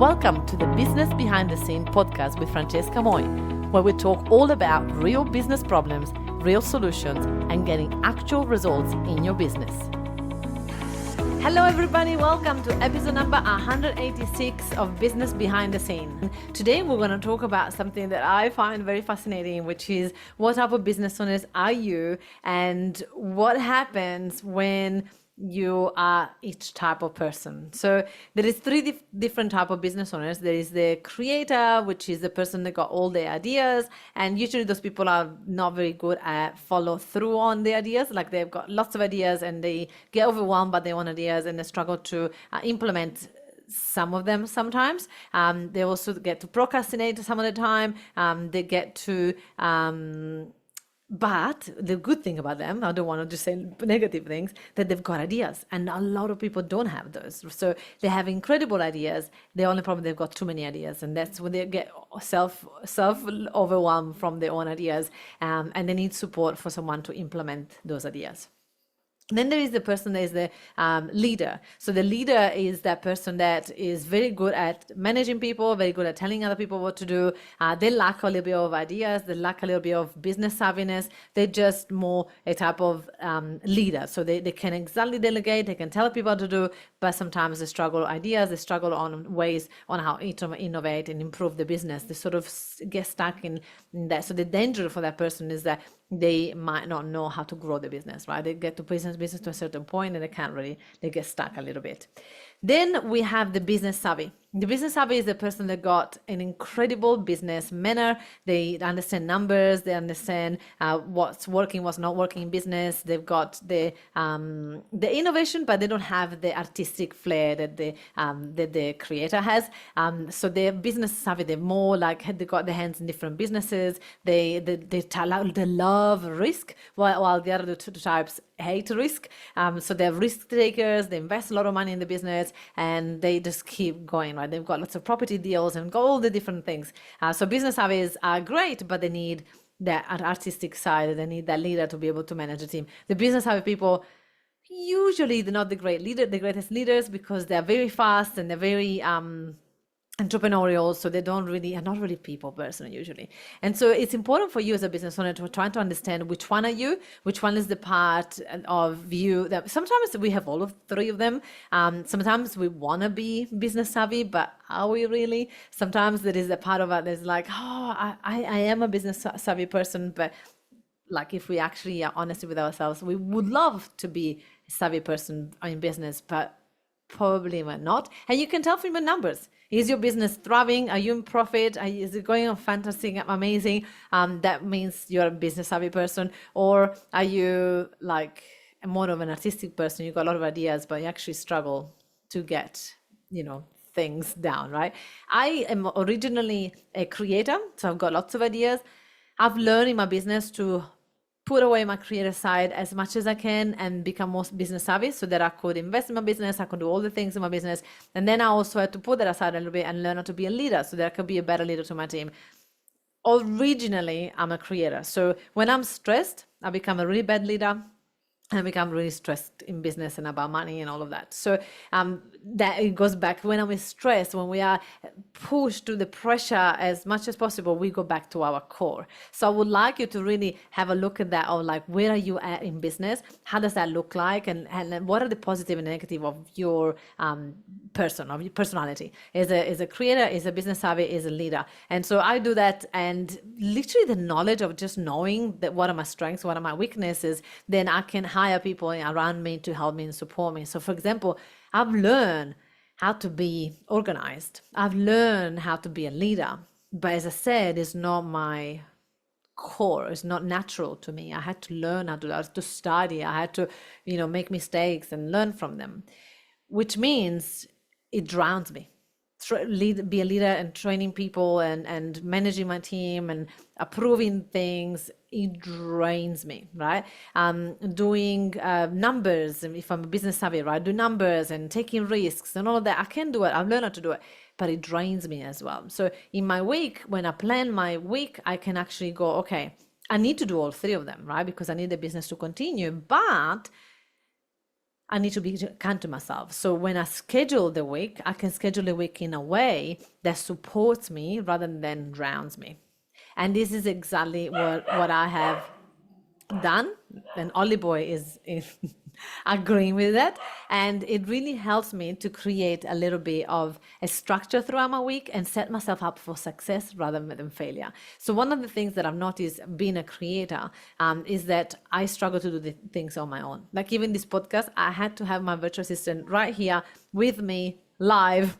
Welcome to the Business Behind the Scene podcast with Francesca Moi, where we talk all about real business problems, real solutions, and getting actual results in your business. Hello everybody, welcome to episode number 186 of Business Behind the Scene. Today we're going to talk about something that I find very fascinating, which is what type of business owners are you and what happens when you are each type of person. So there is three different type of business owners. There is the creator, which is the person that got all the ideas, and usually those people are not very good at follow through on the ideas. Like they've got lots of ideas and they get overwhelmed by their own ideas and they struggle to implement some of them sometimes. They also get to procrastinate some of the time. They get to but the good thing about them, I don't want to just say negative things, that they've got ideas, and a lot of people don't have those. So they have incredible ideas. The only problem, they've got too many ideas, and that's when they get self overwhelmed from their own ideas, and they need support for someone to implement those ideas. Then there is the person that is the leader. So the leader is that person that is very good at managing people, very good at telling other people what to do. They lack a little bit of ideas. They lack a little bit of business savviness. They're just more a type of leader. So they can exactly delegate. They can tell people what to do, but sometimes they struggle ideas. They struggle on ways on how to innovate and improve the business. They sort of get stuck in that. So the danger for that person is that they might not know how to grow the business, right? They get to business to a certain point and they get stuck a little bit. Then we have the business savvy. The business savvy is the person that got an incredible business manner. They understand numbers. They understand what's working, what's not working in business. They've got the innovation, but they don't have the artistic flair that the creator has. So they're business savvy. They're more like they got their hands in different businesses. They love risk, while the other two types hate risk. So they're risk takers. They invest a lot of money in the business, and they just keep going, right? They've got lots of property deals and got all the different things. So business savvies are great, but they need that artistic side. They need that leader to be able to manage a team. The business savvy people, usually they're not the greatest leaders, because they're very fast and they're very entrepreneurial, so they are not really people person usually. And so it's important for you as a business owner to try to understand which one are you, which one is the part of you that sometimes we have all of three of them. Sometimes we want to be business savvy, but are we really? Sometimes there is a part of it that's like, I am a business savvy person, but like if we actually are honest with ourselves, we would love to be a savvy person in business, but probably we're not. And you can tell from the numbers. Is your business thriving? Are you in profit? Is it going on fantastic, amazing? That means you're a business savvy person. Or are you like more of an artistic person? You got a lot of ideas, but you actually struggle to get, things down, right? I am originally a creator, so I've got lots of ideas. I've learned in my business to put away my creative side as much as I can and become more business savvy, so that I could invest in my business, I could do all the things in my business. And then I also had to put that aside a little bit and learn how to be a leader, so that I could be a better leader to my team. Originally, I'm a creator. So when I'm stressed, I become a really bad leader. And I become really stressed in business and about money and all of that. So that it goes back when I'm stressed, when we are pushed to the pressure as much as possible, we go back to our core. So I would like you to really have a look at that, of like, where are you at in business? How does that look like? And what are the positive and negative of your of your personality? As a creator, as a business savvy, as a leader. And so I do that, and literally the knowledge of just knowing that what are my strengths, what are my weaknesses, then I can hire people around me to help me and support me. So for example, I've learned how to be organized. I've learned how to be a leader. But as I said, it's not my core. It's not natural to me. I had to learn how to, I had to study. I had to, make mistakes and learn from them, which means it drowns me. Be a leader and training people and managing my team and approving things, it drains me, right? Doing numbers, if I'm a business savvy, right? Do numbers and taking risks and all of that. I can do it. I've learned how to do it, but it drains me as well. So in my week, when I plan my week, I can actually go, okay, I need to do all three of them, right? Because I need the business to continue, but I need to be kind to myself. So when I schedule the week, I can schedule the week in a way that supports me rather than drowns me. And this is exactly what I have done, and Ollie Boy is agreeing with that, and it really helps me to create a little bit of a structure throughout my week and set myself up for success rather than failure. So one of the things that I've noticed being a creator is that I struggle to do the things on my own. Like even this podcast, I had to have my virtual assistant right here with me live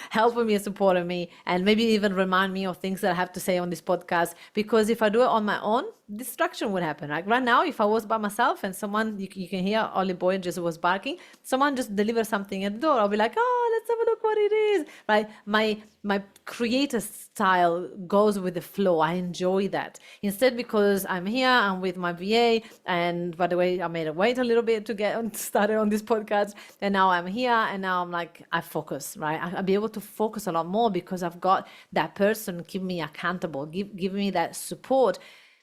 helping me and supporting me, and maybe even remind me of things that I have to say on this podcast, because if I do it on my own, distraction would happen. Like right now, if I was by myself and someone, you can hear Ollie Boy just was barking, someone just delivers something at the door, I'll be like, oh, let's have a look what it is, right? My creator style goes with the flow. I enjoy that. Instead, because I'm here, I'm with my VA, and by the way, I made her wait a little bit to get started on this podcast, and now I'm here, and now I'm like, I focus, right? I'll be able to focus a lot more because I've got that person keep me accountable, give me that support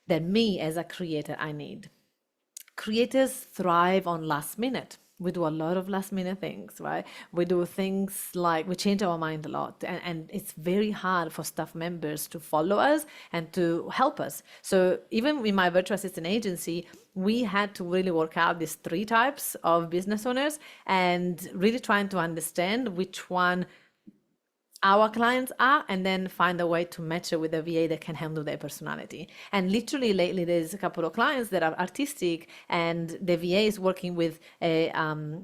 that me as a creator I need. Creators thrive on last minute. We do a lot of last minute things, right? We do things like we change our mind a lot, and it's very hard for staff members to follow us and to help us. So even in my virtual assistant agency, we had to really work out these 3 types of business owners and really trying to understand which one our clients are, and then find a way to match it with a VA that can handle their personality. And literally lately, there's a couple of clients that are artistic, and the VA is working with a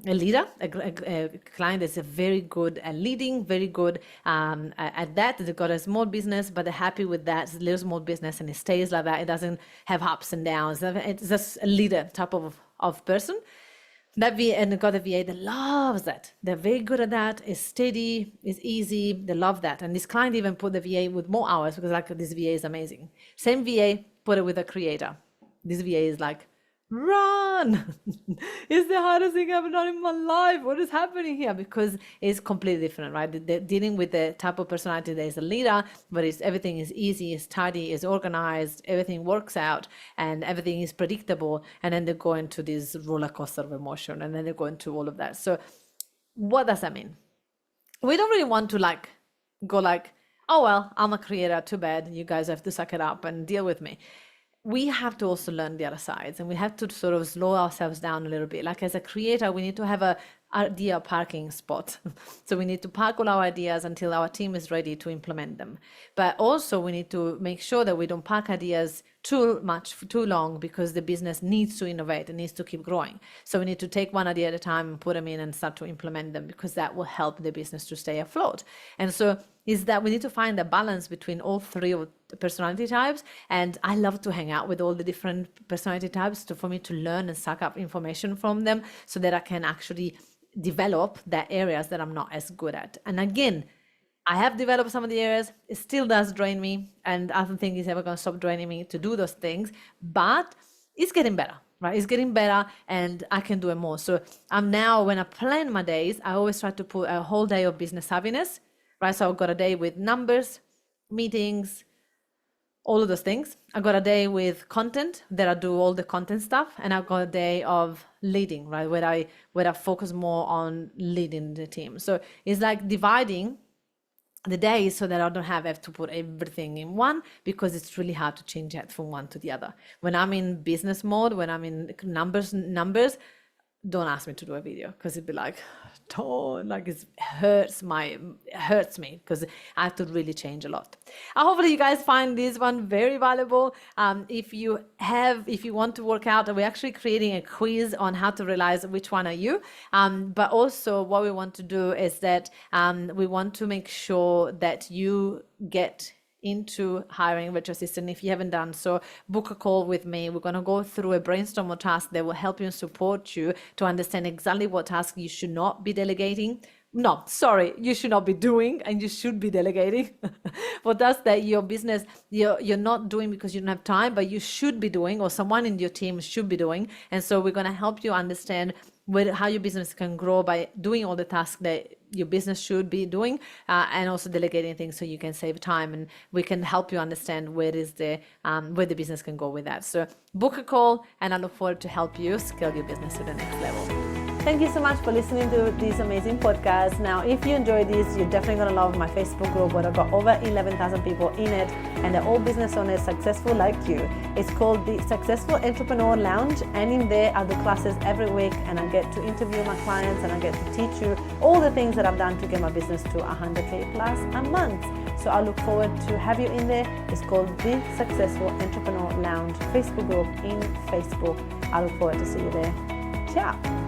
leader, a client that's a very good at leading, very good at that. They've got a small business, but they're happy with that. It's a little small business, and it stays like that. It doesn't have ups and downs. It's just a leader type of person. That VA, and got a VA that loves that. They're very good at that. It's steady, it's easy. They love that. And this client even put the VA with more hours because like this VA is amazing. Same VA, put it with a creator. This VA is like, run! It's the hardest thing I've ever done in my life. What is happening here? Because it's completely different, right? They're dealing with the type of personality that is a leader, but everything is easy, is tidy, is organized, everything works out, and everything is predictable. And then they go into this roller coaster of emotion, and then they go into all of that. So what does that mean? We don't really want to go like, oh, well, I'm a creator, too bad. You guys have to suck it up and deal with me. We have to also learn the other sides, and we have to sort of slow ourselves down a little bit. Like as a creator, we need to have a idea parking spot. So we need to park all our ideas until our team is ready to implement them. But also we need to make sure that we don't park ideas too much for too long, because the business needs to innovate, it needs to keep growing. So we need to take one idea at a time and put them in and start to implement them, because that will help the business to stay afloat. And so is that we need to find a balance between all 3 of the personality types. And I love to hang out with all the different personality types for me to learn and suck up information from them, so that I can actually develop the areas that I'm not as good at. And again, I have developed some of the areas. It still does drain me, and I don't think it's ever going to stop draining me to do those things, but it's getting better, right? It's getting better, and I can do it more. So I'm now, when I plan my days, I always try to put a whole day of business savviness, right? So I've got a day with numbers, meetings, all of those things. I got a day with content that I do all the content stuff, and I've got a day of leading, right, where I focus more on leading the team. So it's like dividing the days so that I don't have to put everything in one, because it's really hard to change that from one to the other. When I'm in business mode, when I'm in numbers, don't ask me to do a video, because it'd be like, it hurts me, because I have to really change a lot. Hopefully you guys find this one very valuable. If you want to work out, we're actually creating a quiz on how to realize which one are you. But also what we want to do is that we want to make sure that you get into hiring a virtual assistant. If you haven't done so, book a call with me. We're going to go through a brainstorm of tasks that will help you and support you to understand exactly what tasks you should not be delegating. No, sorry, you should not be doing, and you should be delegating. What does that your business you're not doing because you don't have time, but you should be doing, or someone in your team should be doing. And so we're going to help you understand how your business can grow by doing all the tasks that your business should be doing, and also delegating things so you can save time, and we can help you understand where the business can go with that. So book a call, and I look forward to help you scale your business to the next level. Thank you so much for listening to this amazing podcast. Now, if you enjoyed this, you're definitely going to love my Facebook group, where I've got over 11,000 people in it, and they're all business owners successful like you. It's called the Successful Entrepreneur Lounge, and in there I do classes every week, and I get to interview my clients, and I get to teach you all the things that I've done to get my business to 100K plus a month. So I look forward to have you in there. It's called the Successful Entrepreneur Lounge Facebook group in Facebook. I look forward to see you there. Ciao.